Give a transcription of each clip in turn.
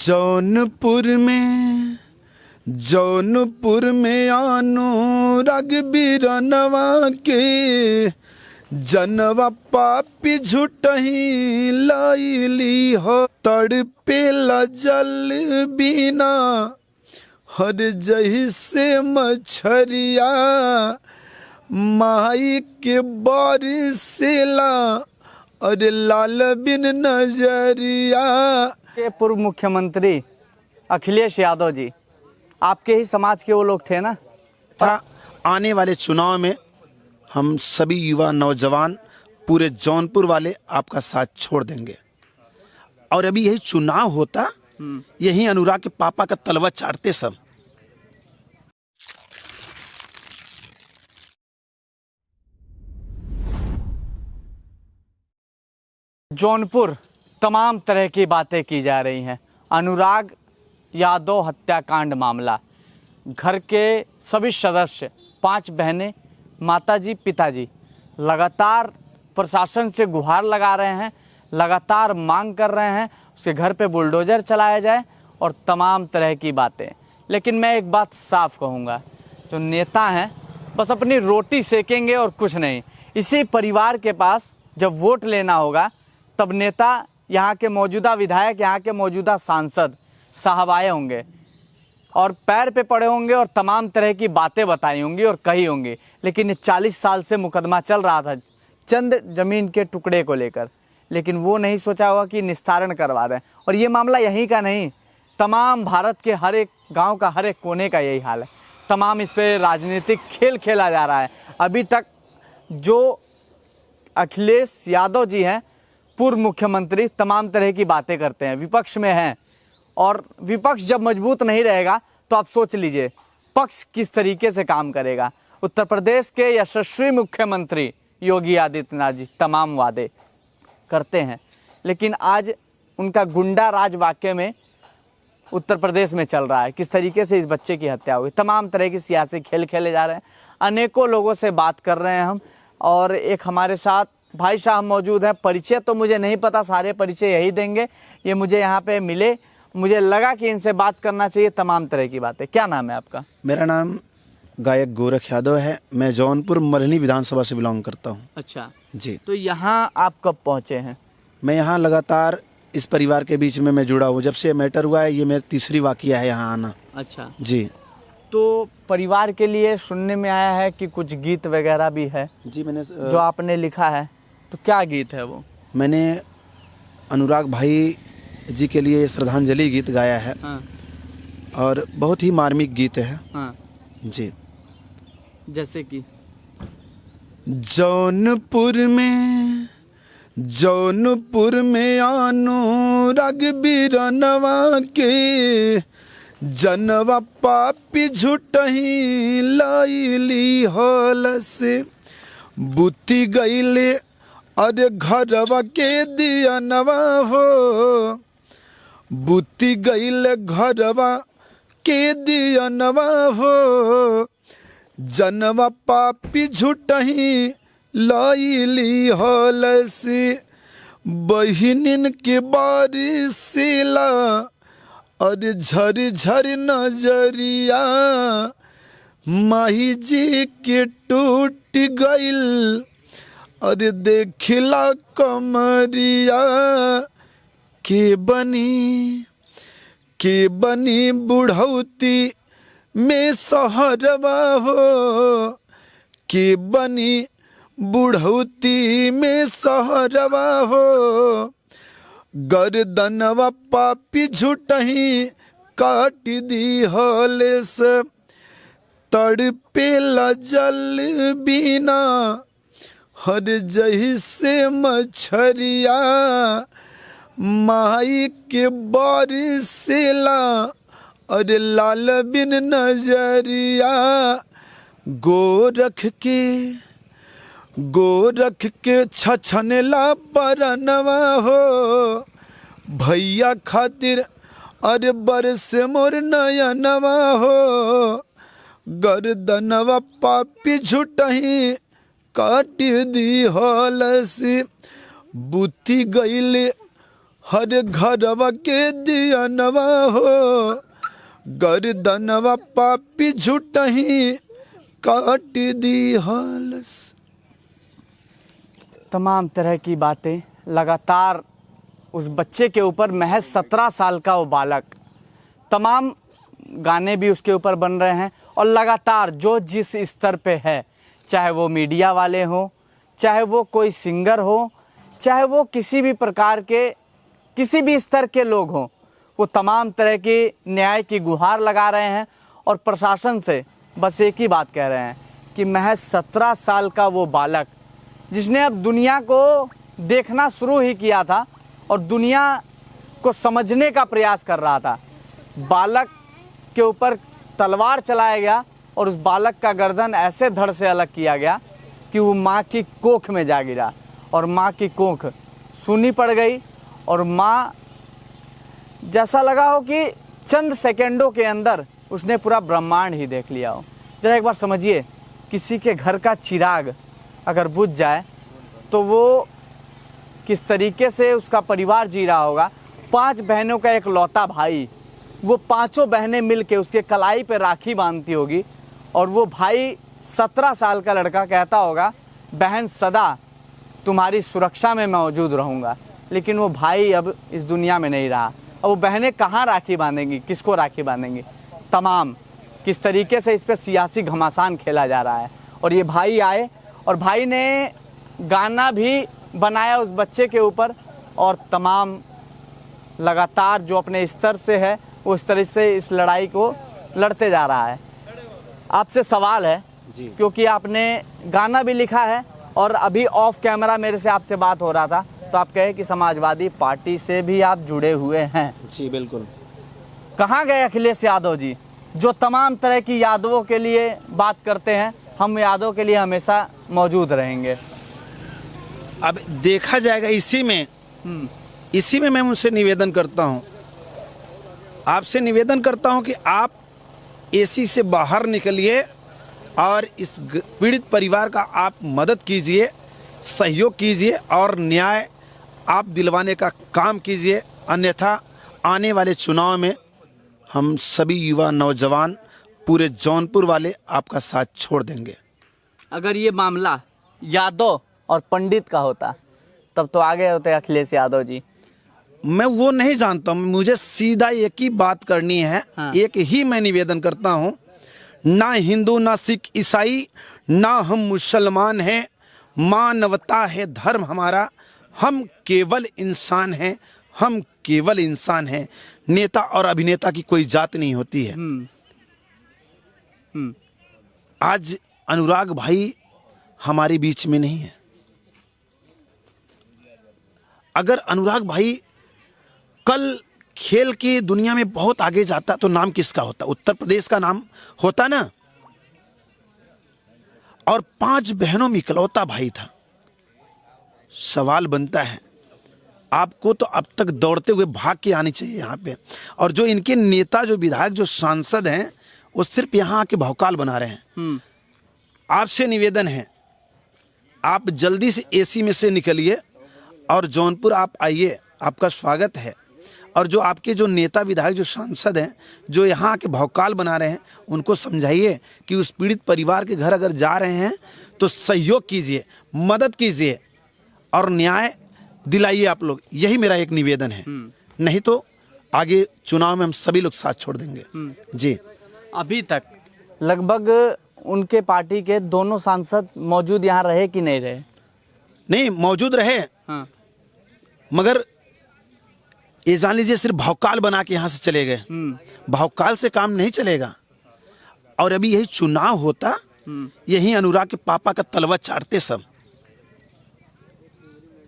जौनपुर में अनुराग बिरनवा के जनवा पापी झूठही लैली हो। तड़पेला जल बिना हर जही से मछरिया माई के बरसेला और लाल बिन नजरिया। पूर्व मुख्यमंत्री अखिलेश यादव जी आपके ही समाज के वो लोग थे ना? आने वाले चुनाव में हम सभी युवा नौजवान पूरे जौनपुर वाले आपका साथ छोड़ देंगे। और अभी यही चुनाव होता, यही अनुराग के पापा का तलवा चाटते सब। जौनपुर तमाम तरह की बातें की जा रही हैं। अनुराग यादव हत्याकांड मामला, घर के सभी सदस्य, 5 बहनें, माताजी, पिताजी लगातार प्रशासन से गुहार लगा रहे हैं, लगातार मांग कर रहे हैं उसके घर पे बुलडोज़र चलाया जाए और तमाम तरह की बातें। लेकिन मैं एक बात साफ कहूँगा, जो नेता हैं बस अपनी रोटी सेकेंगे और कुछ नहीं। इसी परिवार के पास जब वोट लेना होगा तब नेता, यहाँ के मौजूदा विधायक, यहाँ के मौजूदा सांसद साहब आए होंगे और पैर पे पड़े होंगे और तमाम तरह की बातें बताई होंगी और कही होंगी। लेकिन ये 40 साल से मुकदमा चल रहा था चंद ज़मीन के टुकड़े को लेकर, लेकिन वो नहीं सोचा होगा कि निस्तारण करवा दें। और ये मामला यहीं का नहीं, तमाम भारत के हर एक गांव का, हर एक कोने का यही हाल है। तमाम इस पर राजनीतिक खेल खेला जा रहा है। अभी तक जो अखिलेश यादव जी हैं, पूर्व मुख्यमंत्री, तमाम तरह की बातें करते हैं, विपक्ष में हैं। और विपक्ष जब मजबूत नहीं रहेगा तो आप सोच लीजिए पक्ष किस तरीके से काम करेगा। उत्तर प्रदेश के यशस्वी मुख्यमंत्री योगी आदित्यनाथ जी तमाम वादे करते हैं, लेकिन आज उनका गुंडा राज वाकई में उत्तर प्रदेश में चल रहा है। किस तरीके से इस बच्चे की हत्या हुई, तमाम तरह की सियासी खेल खेले जा रहे हैं। अनेकों लोगों से बात कर रहे हैं हम, और एक हमारे साथ भाई साहब मौजूद हैं। परिचय तो मुझे नहीं पता, सारे परिचय यही देंगे। ये मुझे यहाँ पे मिले, मुझे लगा कि इनसे बात करना चाहिए, तमाम तरह की बातें। क्या नाम है आपका? मेरा नाम गायक गोरख यादव है। मैं जौनपुर मल्हनी विधानसभा से बिलोंग करता हूँ। अच्छा जी। तो यहाँ आप कब पहुँचे हैं? मैं यहाँ लगातार इस परिवार के बीच में मैं जुड़ा हूँ। जब से मैटर हुआ है, ये मेरा तीसरी वाक़या है यहाँ आना। अच्छा जी। तो परिवार के लिए सुनने में आया है कि कुछ गीत वगैरह भी है जी, मैंने जो आपने लिखा है, तो क्या गीत है वो? मैंने अनुराग भाई जी के लिए श्रद्धांजलि गीत गाया है। हाँ। और बहुत ही मार्मिक गीत है। हाँ। जी। जैसे कि जौनपुर में अनुराग बिरनवा के जनवा पापी झूठही लैली हल से बुती गईले अरे घरवा के दियनवा हो। बुती गईले घरवा के दियनवा हो। जनवा पापी झूठही लैली हल से बहिनिन के बरसेला और झर झर नजरिया माही जी के टूट गईल और देखिला कमरिया के बनी बुढ़ौती में सहरवा हो। के बनी बुढ़ौती में सहरवा हो। गर्दनवा पापी झूठही काट दी हल से तड़पेला जल बिना हर जही से मछरिया माई के बरसेला और लाल बिन नजरिया। गोरख के छछनेला परनवा हो। भैया खातिर अरे बरस मोर नयनवा हो। गर्दनवा पापी झूठही काट दी हलसी बुद्धि गईले हर घरवा के दिया नवा हो, गर्दनवा पापी झूठही काट दी हालस। तमाम तरह की बातें लगातार उस बच्चे के ऊपर, महज 17 साल का वो बालक, तमाम गाने भी उसके ऊपर बन रहे हैं। और लगातार जो जिस स्तर पे है, चाहे वो मीडिया वाले हों, चाहे वो कोई सिंगर हो, चाहे वो किसी भी प्रकार के किसी भी स्तर के लोग हों, वो तमाम तरह की न्याय की गुहार लगा रहे हैं और प्रशासन से बस एक ही बात कह रहे हैं कि महज 17 साल का वो बालक, जिसने अब दुनिया को देखना शुरू ही किया था और दुनिया को समझने का प्रयास कर रहा था, बालक के ऊपर तलवार चलाया गया और उस बालक का गर्दन ऐसे धड़ से अलग किया गया कि वो माँ की कोख में जा गिरा और माँ की कोख सूनी पड़ गई और माँ, जैसा लगा हो कि चंद सेकंडों के अंदर उसने पूरा ब्रह्मांड ही देख लिया हो। जरा एक बार समझिए, किसी के घर का चिराग अगर बुझ जाए तो वो किस तरीके से उसका परिवार जी रहा होगा। 5 बहनों का एक लौता भाई, वो 5 बहनें मिलके उसके कलाई पे राखी बांधती होगी और वो भाई 17 साल का लड़का कहता होगा, बहन सदा तुम्हारी सुरक्षा में मौजूद रहूँगा। लेकिन वो भाई अब इस दुनिया में नहीं रहा। अब वो बहनें कहाँ राखी बांधेंगी, किसको राखी बांधेंगी? तमाम किस तरीके से इस पर सियासी घमासान खेला जा रहा है। और ये भाई आए और भाई ने गाना भी बनाया उस बच्चे के ऊपर और तमाम लगातार जो अपने स्तर से है वो इस तरह से इस लड़ाई को लड़ते जा रहा है। आपसे सवाल है जी, क्योंकि आपने गाना भी लिखा है और अभी ऑफ कैमरा मेरे से आपसे बात हो रहा था तो आप कहे कि समाजवादी पार्टी से भी आप जुड़े हुए हैं। जी बिल्कुल। कहाँ गए अखिलेश यादव जी, जो तमाम तरह की यादवों के लिए बात करते हैं? हम यादव के लिए हमेशा मौजूद रहेंगे। अब देखा जाएगा इसी में मैं उनसे निवेदन करता हूं, आपसे निवेदन करता हूं कि आप एसी से बाहर निकलिए और इस पीड़ित परिवार का आप मदद कीजिए, सहयोग कीजिए और न्याय आप दिलवाने का काम कीजिए। अन्यथा आने वाले चुनाव में हम सभी युवा नौजवान पूरे जौनपुर वाले आपका साथ छोड़ देंगे। अगर ये मामला यादव और पंडित का होता तब तो आगे होते अखिलेश यादव जी। मैं वो नहीं जानता हूँ, मुझे सीधा एक ही बात करनी है। हाँ। एक ही मैं निवेदन करता हूँ, ना हिंदू ना सिख ईसाई ना हम मुसलमान हैं, मानवता है धर्म हमारा, हम केवल इंसान हैं, हम केवल इंसान हैं। नेता और अभिनेता की कोई जात नहीं होती है। आज अनुराग भाई हमारे बीच में नहीं है। अगर अनुराग भाई कल खेल की दुनिया में बहुत आगे जाता तो नाम किसका होता? उत्तर प्रदेश का नाम होता ना। और 5 बहनों में इकलौता भाई था। सवाल बनता है, आपको तो अब तक दौड़ते हुए भाग के आनी चाहिए यहाँ पे। और जो इनके नेता, जो विधायक, जो सांसद हैं, वो सिर्फ यहाँ आके भौकाल बना रहे हैं। आपसे निवेदन है, आप जल्दी से एसी में से निकलिए और जौनपुर आप आइए, आपका स्वागत है। और जो आपके जो नेता विधायक, जो सांसद हैं, जो यहाँ आके भौकाल बना रहे हैं, उनको समझाइए कि उस पीड़ित परिवार के घर अगर जा रहे हैं तो सहयोग कीजिए, मदद कीजिए और न्याय दिलाइए आप लोग। यही मेरा एक निवेदन है। नहीं तो आगे चुनाव में हम सभी लोग साथ छोड़ देंगे। जी, अभी तक लगभग उनके पार्टी के दोनों सांसद मौजूद यहाँ रहे कि नहीं रहे? नहीं, मौजूद रहे। हाँ। मगर ये जान लीजिए सिर्फ भौकाल बना के यहाँ से चले गए। भौकाल से काम नहीं चलेगा। और अभी यही चुनाव होता, यही अनुराग के पापा का तलवा चाटते सब।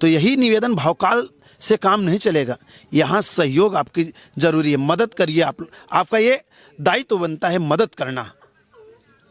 तो यही निवेदन, भौकाल से काम नहीं चलेगा। यहाँ सहयोग आपकी जरूरी है, मदद करिए आप। आपका ये दायित्व बनता है मदद करना।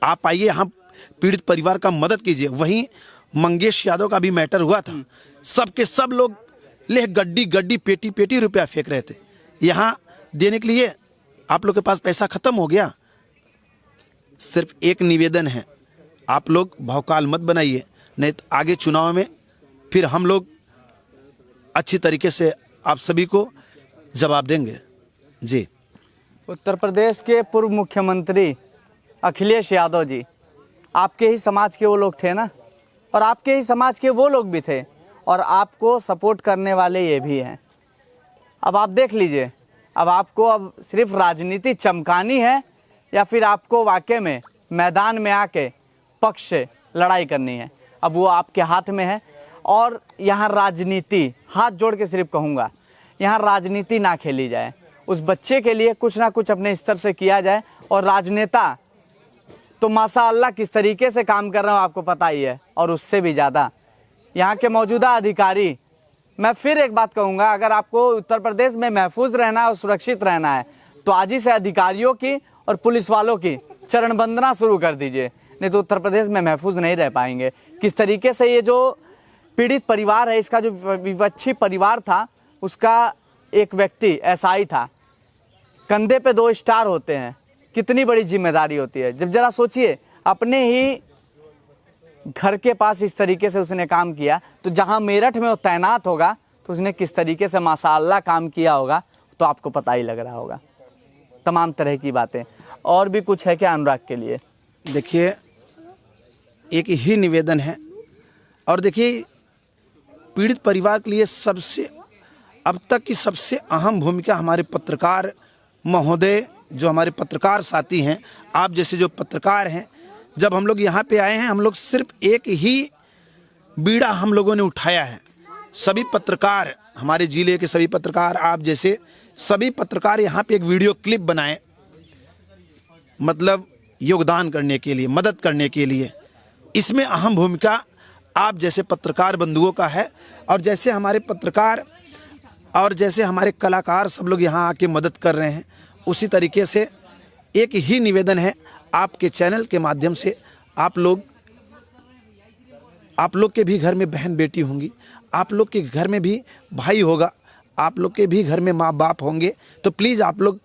आप आइए यहाँ, पीड़ित परिवार का मदद कीजिए। वहीं मंगेश यादव का भी मैटर हुआ था, सबके सब लोग ले गड्डी गड्डी पेटी पेटी रुपया फेंक रहे थे यहाँ देने के लिए। आप लोग के पास पैसा खत्म हो गया। सिर्फ एक निवेदन है, आप लोग भौकाल मत बनाइए, नहीं तो आगे चुनाव में फिर हम लोग अच्छी तरीके से आप सभी को जवाब देंगे। जी। उत्तर प्रदेश के पूर्व मुख्यमंत्री अखिलेश यादव जी, आपके ही समाज के वो लोग थे ना, और आपके ही समाज के वो लोग भी थे, और आपको सपोर्ट करने वाले ये भी हैं। अब आप देख लीजिए, अब आपको अब सिर्फ राजनीति चमकानी है या फिर आपको वाकई में मैदान में आके पक्ष से लड़ाई करनी है, अब वो आपके हाथ में है। और यहाँ राजनीति, हाथ जोड़ के सिर्फ कहूँगा, यहाँ राजनीति ना खेली जाए, उस बच्चे के लिए कुछ ना कुछ अपने स्तर से किया जाए। और राजनेता तो माशाअल्लाह किस तरीके से काम कर रहे हो आपको पता ही है, और उससे भी ज़्यादा यहाँ के मौजूदा अधिकारी। मैं फिर एक बात कहूँगा, अगर आपको उत्तर प्रदेश में महफूज रहना है और सुरक्षित रहना है तो आज ही से अधिकारियों की और पुलिस वालों की चरण वंदना शुरू कर दीजिए, नहीं तो उत्तर प्रदेश में महफूज नहीं रह पाएंगे। किस तरीके से ये जो पीड़ित परिवार है, इसका जो विपक्षी परिवार था, उसका एक व्यक्ति एसआई था, कंधे पे 2 स्टार होते हैं, कितनी बड़ी जिम्मेदारी होती है। जब जरा सोचिए, अपने ही घर के पास इस तरीके से उसने काम किया, तो जहां मेरठ में वो तैनात होगा तो उसने किस तरीके से माशाअल्लाह काम किया होगा तो आपको पता ही लग रहा होगा। तमाम तरह की बातें। और भी कुछ है क्या अनुराग के लिए? देखिए, एक ही निवेदन है, और देखिए पीड़ित परिवार के लिए सबसे अब तक की सबसे अहम भूमिका हमारे पत्रकार महोदय, जो हमारे पत्रकार साथी हैं, आप जैसे जो पत्रकार हैं, जब हम लोग यहाँ पे आए हैं, हम लोग सिर्फ एक ही बीड़ा हम लोगों ने उठाया है। सभी पत्रकार, हमारे जिले के सभी पत्रकार, आप जैसे सभी पत्रकार यहाँ पे एक वीडियो क्लिप बनाए, मतलब योगदान करने के लिए, मदद करने के लिए। इसमें अहम भूमिका आप जैसे पत्रकार बंधुओं का है, और जैसे हमारे पत्रकार और जैसे हमारे कलाकार सब लोग यहाँ आके मदद कर रहे हैं, उसी तरीके से एक ही निवेदन है आपके चैनल के माध्यम से, आप लोग के भी घर में बहन बेटी होंगी, आप लोग के घर में भी भाई होगा, आप लोग के भी घर में माँ बाप होंगे, तो प्लीज़ आप लोग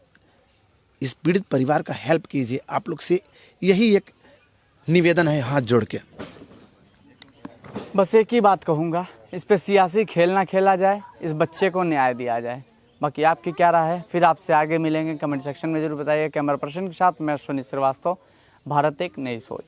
इस पीड़ित परिवार का हेल्प कीजिए। आप लोग से यही एक निवेदन है, हाथ जोड़ के। बस एक ही बात कहूँगा, इस पे सियासी खेल ना खेला जाए, इस बच्चे को न्याय दिया जाए। बाकी आपकी क्या राय है, फिर आपसे आगे मिलेंगे, कमेंट सेक्शन में जरूर बताइए। कैमरा पर्सन के साथ मैं अश्विनी श्रीवास्तव, भारत एक नई सोच।